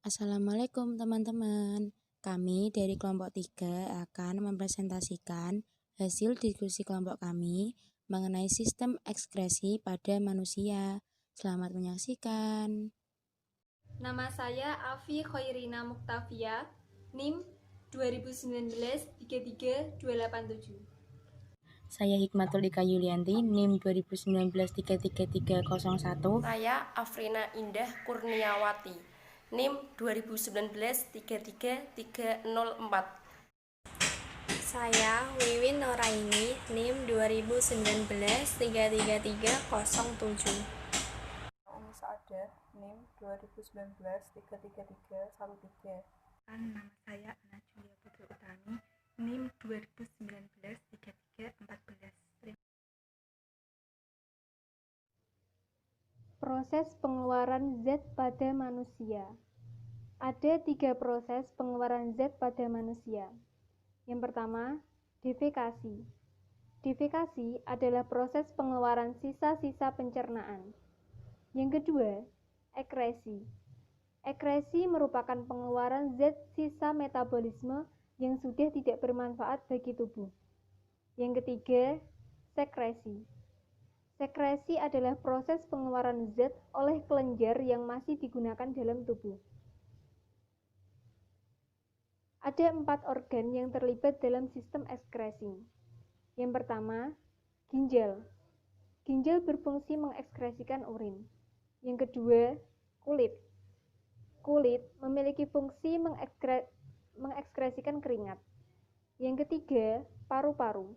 Assalamualaikum teman-teman. Kami dari kelompok 3 akan mempresentasikan hasil diskusi kelompok kami mengenai sistem ekskresi pada manusia. Selamat menyaksikan. Nama saya Afi Khairina Muktafia, NIM 2019-33287. Saya Hikmatul Ika Yulianti, NIM 2019-33301. Saya Afrina Indah Kurniawati, NIM 2019-33304. Saya Wiwin Noraini, NIM 2019-33307. Umi Saadah, NIM 2019-33313. Nama saya Ana Julia Putri Utami, NIM 2019-3314. Proses pengeluaran zat pada manusia. Ada 3 proses pengeluaran zat pada manusia. Yang pertama, defekasi. Defekasi adalah proses pengeluaran sisa-sisa pencernaan. Yang kedua, ekresi. Ekresi merupakan pengeluaran zat sisa metabolisme yang sudah tidak bermanfaat bagi tubuh. Yang ketiga, sekresi. Sekresi adalah proses pengeluaran zat oleh kelenjar yang masih digunakan dalam tubuh. Ada 4 organ yang terlibat dalam sistem ekskresi. Yang pertama, ginjal. Ginjal berfungsi mengekskresikan urin. Yang kedua, kulit. Kulit memiliki fungsi mengekskresikan keringat. Yang ketiga, paru-paru.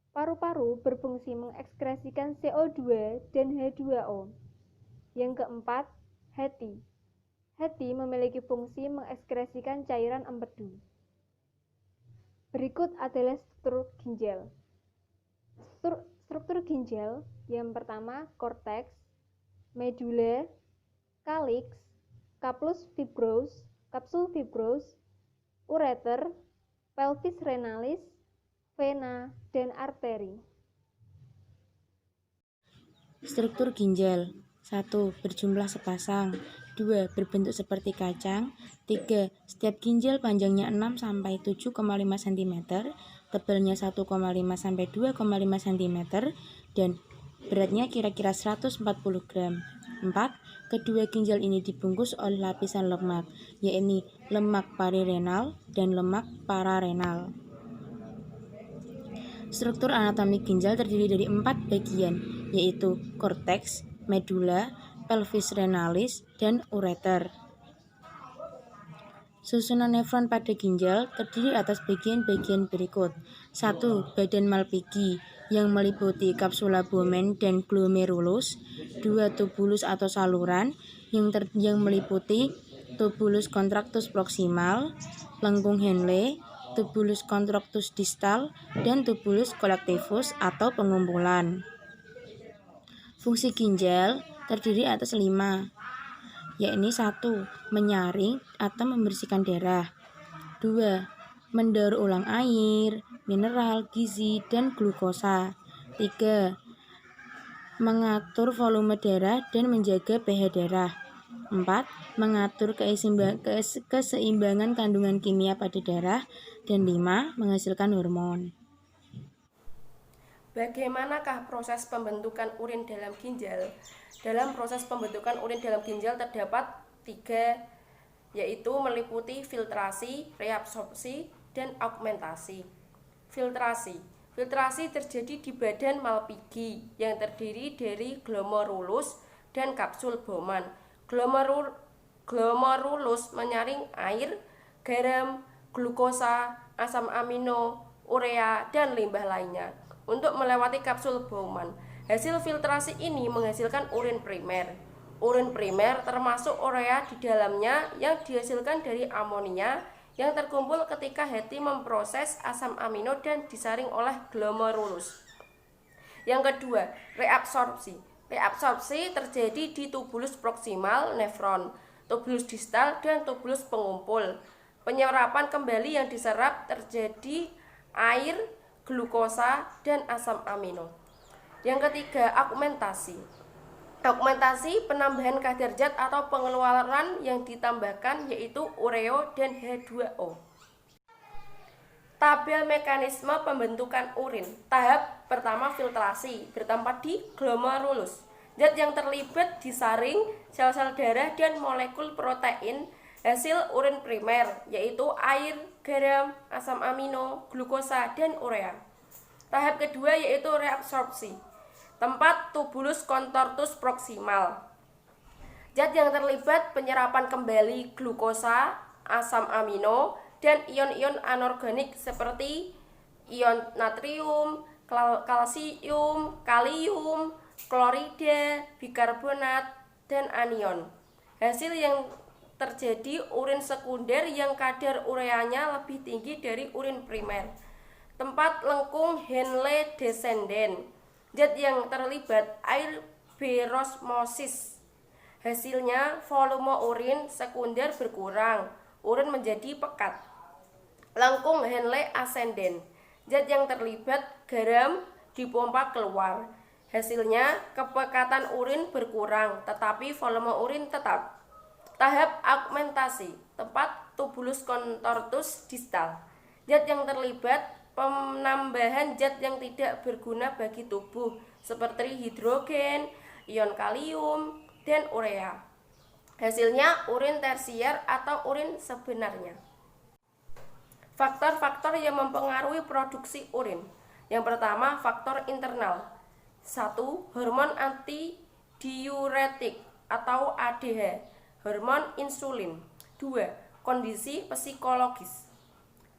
Paru-paru berfungsi mengekskresikan CO2 dan H2O. Yang keempat, hati. Hati memiliki fungsi mengekskresikan cairan empedu. Berikut adalah struktur ginjal. Struktur ginjal yang pertama, korteks, medula, calyx, kapsul fibros, ureter, pelvis renalis, vena, dan arteri. Struktur ginjal. 1. Berjumlah sepasang. 2. Berbentuk seperti kacang. 3. Setiap ginjal panjangnya 6-7,5 cm, tebalnya 1,5-2,5 cm, dan beratnya kira-kira 140 gram. 4. Kedua ginjal ini dibungkus oleh lapisan lemak, yaitu lemak perirenal dan lemak pararenal. Struktur anatomi ginjal terdiri dari 4 bagian, yaitu korteks, medula, pelvis renalis, dan ureter. Susunan nefron pada ginjal terdiri atas bagian-bagian berikut. 1. Badan Malpighi yang meliputi kapsula Bowman dan glomerulus. 2. Tubulus atau saluran yang meliputi tubulus contractus proximal, lengkung Henle, tubulus contractus distal, dan tubulus collectivus atau pengumpulan. Fungsi ginjal terdiri atas 5, yakni 1. Menyaring atau membersihkan darah. 2. Mendaur ulang air, mineral, gizi, dan glukosa. 3. Mengatur volume darah dan menjaga pH darah. 4. Mengatur keseimbangan kandungan kimia pada darah. Dan 5. Menghasilkan hormon. Bagaimanakah proses pembentukan urin dalam ginjal? Dalam proses pembentukan urin dalam ginjal terdapat 3, yaitu meliputi filtrasi, reabsorpsi, dan augmentasi. Filtrasi terjadi di badan Malpighi yang terdiri dari glomerulus dan kapsul Bowman. Glomerulus menyaring air, garam, glukosa, asam amino, urea, dan limbah lainnya untuk melewati kapsul Bowman. Hasil filtrasi ini menghasilkan urin primer. Urin primer termasuk urea di dalamnya yang dihasilkan dari amonia yang terkumpul ketika hati memproses asam amino dan disaring oleh glomerulus. Yang kedua, reabsorpsi. Reabsorpsi terjadi di tubulus proksimal nefron, tubulus distal, dan tubulus pengumpul. Penyerapan kembali yang diserap terjadi air, glukosa, dan asam amino. Yang ketiga, augmentasi. Dokumentasi penambahan kadar zat atau pengeluaran yang ditambahkan yaitu ureo dan H2O. Tabel mekanisme pembentukan urin. Tahap pertama filtrasi bertempat di glomerulus. Zat yang terlibat disaring sel-sel darah dan molekul protein hasil urin primer yaitu air, garam, asam amino, glukosa, dan urea. Tahap kedua yaitu reabsorpsi. Tempat tubulus contortus proximal. Zat yang terlibat penyerapan kembali glukosa, asam amino, dan ion-ion anorganik seperti ion natrium, kalsium, kalium, klorida, bikarbonat, dan anion. Hasil yang terjadi urin sekunder yang kadar ureanya lebih tinggi dari urin primer. Tempat lengkung Henle descendant. Zat yang terlibat air berosmosis. Hasilnya volume urin sekunder berkurang, urin menjadi pekat. Lengkung Henle ascendant. Zat yang terlibat garam dipompa keluar. Hasilnya kepekatan urin berkurang, tetapi volume urin tetap. Tahap augmentasi. Tempat tubulus contortus distal. Zat yang terlibat penambahan zat yang tidak berguna bagi tubuh seperti hidrogen, ion kalium, dan urea. Hasilnya urin tersier atau urin sebenarnya. Faktor-faktor yang mempengaruhi produksi urin. Yang pertama, faktor internal. 1. Hormon antidiuretik atau ADH, hormon insulin. 2. Kondisi psikologis.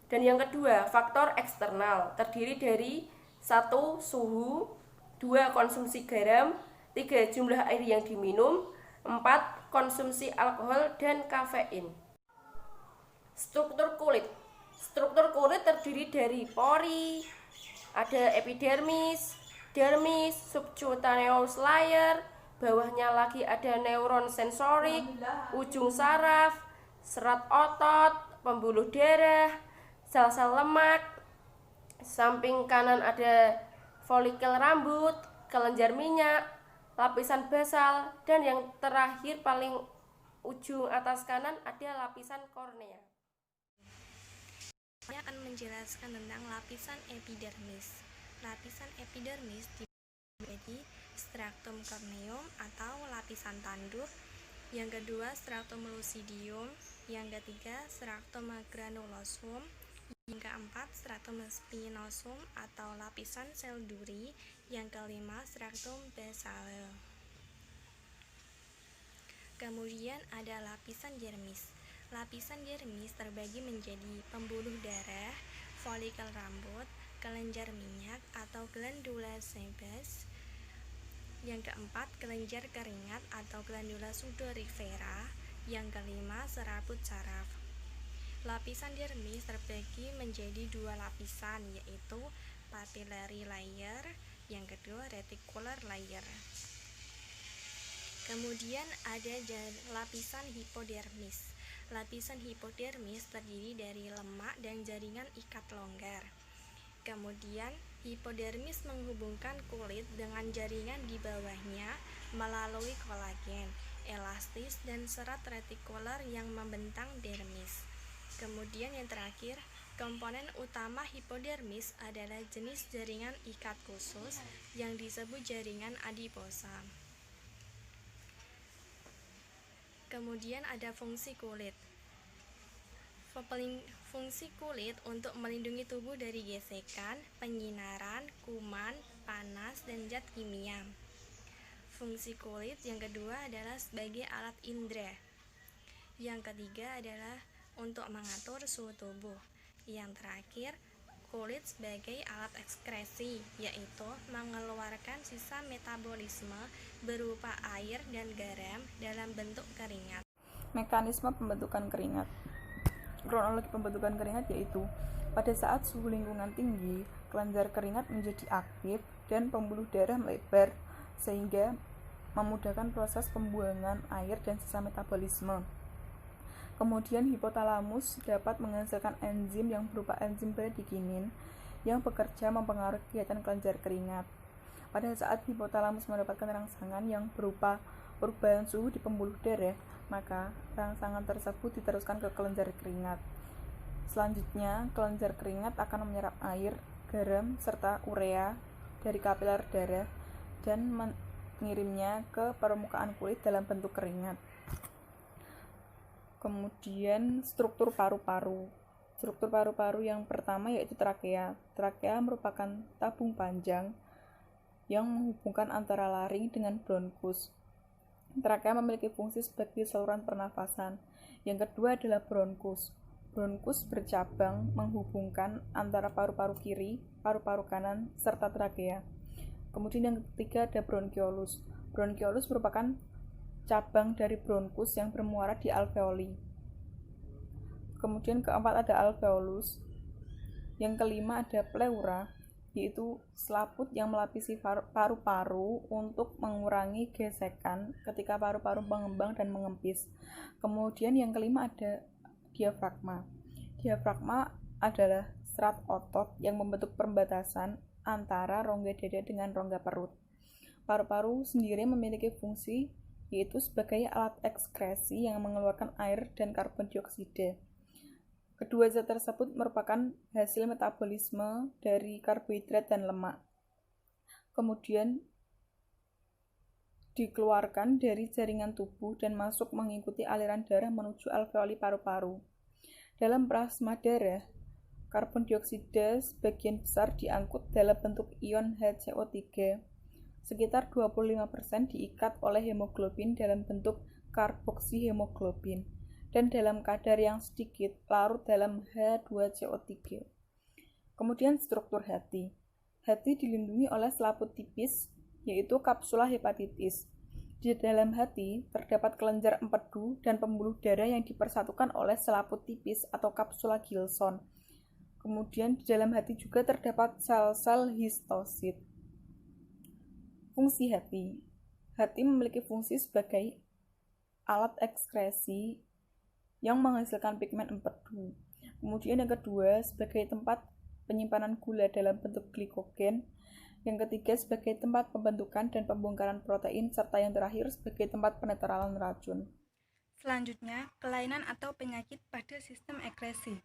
Dan yang kedua, faktor eksternal terdiri dari 1. Suhu, 2. Konsumsi garam, 3. Jumlah air yang diminum, 4. Konsumsi alkohol dan kafein. Struktur kulit. Struktur kulit terdiri dari pori, ada epidermis, dermis, subcutaneous layer, bawahnya lagi ada neuron sensorik, ujung saraf, serat otot, pembuluh darah, sel-sel lemak, samping kanan ada folikel rambut, kelenjar minyak, lapisan basal, dan yang terakhir paling ujung atas kanan ada lapisan kornea. Saya akan menjelaskan tentang lapisan epidermis. Lapisan epidermis menjadi stratum corneum atau lapisan tanduk, yang kedua stratum lucidium, yang ketiga stratum granulosum, yang keempat stratum spinosum atau lapisan sel duri, yang kelima stratum basale. Kemudian ada lapisan dermis. Lapisan dermis terbagi menjadi pembuluh darah, folikel rambut, kelenjar minyak atau glandula sebas. Yang keempat, kelenjar keringat atau glandula sudorifera. Yang kelima, serabut saraf. Lapisan dermis terbagi menjadi dua lapisan, yaitu papillary layer, yang kedua reticular layer. Kemudian ada lapisan hipodermis. Lapisan hipodermis terdiri dari lemak dan jaringan ikat longgar. Kemudian hipodermis menghubungkan kulit dengan jaringan di bawahnya melalui kolagen, elastis, dan serat retikuler yang membentang dermis. Kemudian yang terakhir, komponen utama hipodermis adalah jenis jaringan ikat khusus yang disebut jaringan adiposa. Kemudian ada fungsi kulit. Fungsi kulit untuk melindungi tubuh dari gesekan, penyinaran, kuman, panas, dan zat kimia. Fungsi kulit yang kedua adalah sebagai alat indera. Yang ketiga adalah untuk mengatur suhu tubuh. Yang terakhir, kulit sebagai alat ekskresi, yaitu mengeluarkan sisa metabolisme berupa air dan garam dalam bentuk keringat. Mekanisme pembentukan keringat. Kronologi pembentukan keringat yaitu pada saat suhu lingkungan tinggi, kelenjar keringat menjadi aktif dan pembuluh darah melebar sehingga memudahkan proses pembuangan air dan sisa metabolisme. Kemudian hipotalamus dapat menghasilkan enzim yang berupa enzim bradikinin yang bekerja mempengaruhi kegiatan kelenjar keringat. Pada saat hipotalamus mendapatkan rangsangan yang berupa perubahan suhu di pembuluh darah, maka rangsangan tersebut diteruskan ke kelenjar keringat. Selanjutnya, kelenjar keringat akan menyerap air, garam, serta urea dari kapiler darah dan mengirimnya ke permukaan kulit dalam bentuk keringat. Kemudian struktur paru-paru. Struktur paru-paru yang pertama yaitu trakea. Trakea merupakan tabung panjang yang menghubungkan antara laring dengan bronkus. Trakea memiliki fungsi sebagai saluran pernafasan. Yang kedua adalah bronkus. Bronkus bercabang menghubungkan antara paru-paru kiri, paru-paru kanan, serta trakea. Kemudian yang ketiga ada bronkiolus. Bronkiolus merupakan cabang dari bronkus yang bermuara di alveoli. Kemudian keempat ada alveolus. Yang kelima ada pleura, yaitu selaput yang melapisi paru-paru untuk mengurangi gesekan ketika paru-paru mengembang dan mengempis. Kemudian yang kelima ada diafragma. Diafragma adalah serat otot yang membentuk perbatasan antara rongga dada dengan rongga perut. Paru-paru sendiri memiliki fungsi yaitu sebagai alat ekskresi yang mengeluarkan air dan karbon dioksida. Kedua zat tersebut merupakan hasil metabolisme dari karbohidrat dan lemak. Kemudian dikeluarkan dari jaringan tubuh dan masuk mengikuti aliran darah menuju alveoli paru-paru. Dalam plasma darah, karbon dioksida sebagian besar diangkut dalam bentuk ion HCO3. Sekitar 25% diikat oleh hemoglobin dalam bentuk karboksihemoglobin dan dalam kadar yang sedikit larut dalam H2CO3. Kemudian struktur hati. Hati dilindungi oleh selaput tipis yaitu kapsula hepatitis. Di dalam hati terdapat kelenjar empedu dan pembuluh darah yang dipersatukan oleh selaput tipis atau kapsula Gilson. Kemudian di dalam hati juga terdapat sel-sel histosit. Fungsi hati. Hati memiliki fungsi sebagai alat ekskresi yang menghasilkan pigmen empedu. Kemudian yang kedua sebagai tempat penyimpanan gula dalam bentuk glikogen. Yang ketiga sebagai tempat pembentukan dan pembongkaran protein, serta yang terakhir sebagai tempat penetralan racun. Selanjutnya, kelainan atau penyakit pada sistem ekskresi.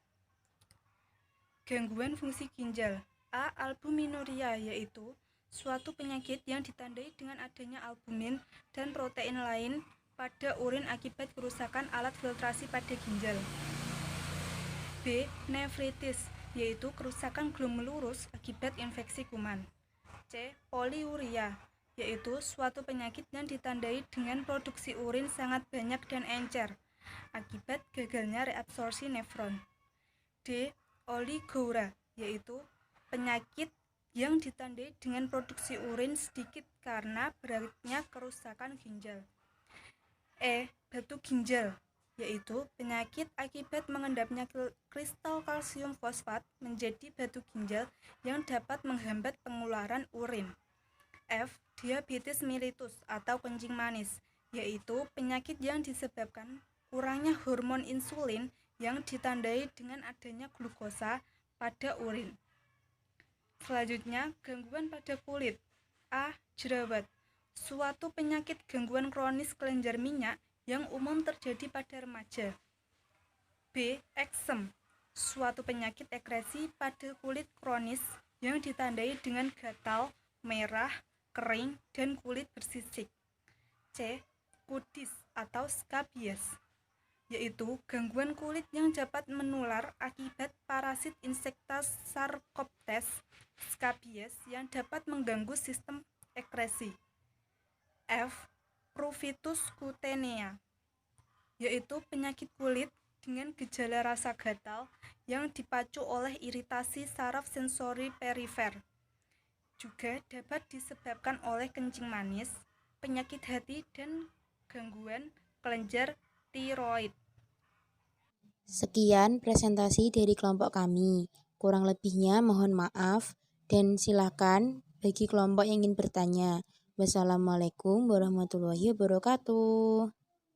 Gangguan fungsi ginjal. A. Albuminuria, yaitu suatu penyakit yang ditandai dengan adanya albumin dan protein lain pada urin akibat kerusakan alat filtrasi pada ginjal. B. Nefritis, yaitu kerusakan glomerulus akibat infeksi kuman. C. Poliuria, yaitu suatu penyakit yang ditandai dengan produksi urin sangat banyak dan encer akibat gagalnya reabsorpsi nefron. D. Oliguria, yaitu penyakit yang ditandai dengan produksi urin sedikit karena beratnya kerusakan ginjal. E. Batu ginjal, yaitu penyakit akibat mengendapnya kristal kalsium fosfat menjadi batu ginjal yang dapat menghambat pengeluaran urin. F. Diabetes mellitus atau kencing manis, yaitu penyakit yang disebabkan kurangnya hormon insulin yang ditandai dengan adanya glukosa pada urin. Selanjutnya, gangguan pada kulit. A. Jerawat, suatu penyakit gangguan kronis kelenjar minyak yang umum terjadi pada remaja. B. Eksem, suatu penyakit ekskresi pada kulit kronis yang ditandai dengan gatal, merah, kering, dan kulit bersisik. C. Kudis atau skabies, yaitu gangguan kulit yang dapat menular akibat parasit insekta Sarcoptes scabies yang dapat mengganggu sistem ekskresi. F. Pruritus cutanea, yaitu penyakit kulit dengan gejala rasa gatal yang dipacu oleh iritasi saraf sensori perifer. Juga dapat disebabkan oleh kencing manis, penyakit hati, dan gangguan kelenjar tiroid. Sekian presentasi dari kelompok kami. Kurang lebihnya mohon maaf dan silakan bagi kelompok yang ingin bertanya. Wassalamualaikum warahmatullahi wabarakatuh.